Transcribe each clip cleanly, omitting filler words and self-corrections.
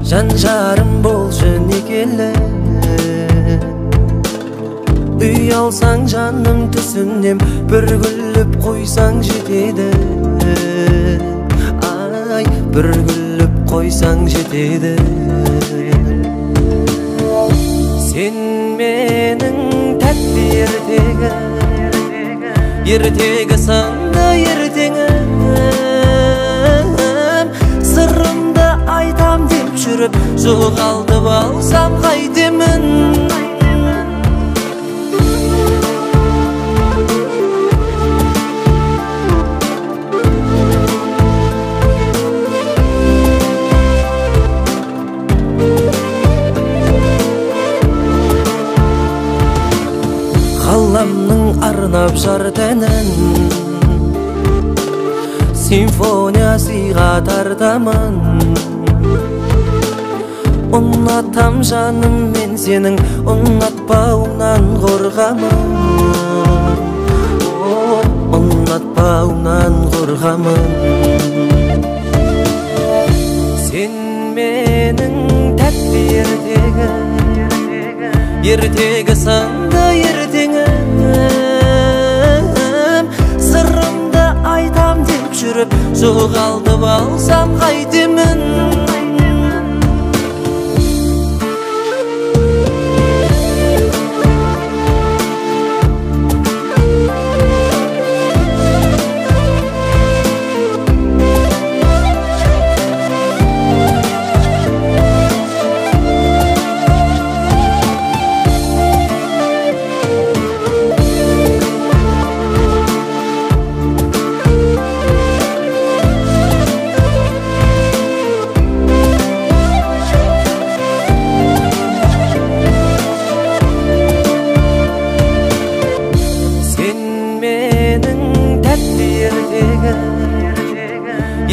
жан жарым болшы некелі. Үй алсаң жаным түсінем, бір күліп қойсаң жетеді. Ай, бір күліп қойсаң жетеді. Сен менің тәтті ертегі саңды ертеңім. Сырымды айтам деп жүріп, жоғалтып алсам қайтемін. Қаламның арнап жар тәнін, симфония сыйға тартамын. Ұнатам жаным мен сенің, ұнатпауыңнан қорғамын. Ұнатпауыңнан қорғамын. Сен менің тәтті ертегі саңды ертеңім. Сырымды айтам деп жүріп, жоғалтып алсам қайтемін.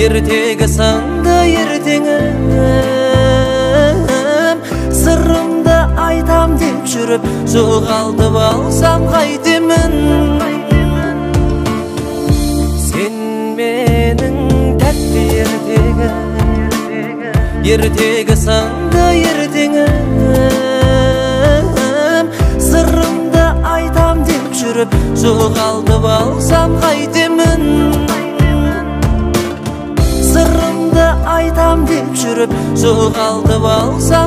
Ертегі саңды ертеңім. Сырымды айтам деп жүріп, жоғалтып алсам қайтемін. Сен менің тәтті ертегі саңды ертеңім. Сырымды айтам деп жүріп, жоғалтып алсам қайтемін. Сырымды айтам деп жүріп, жоғалтып алсам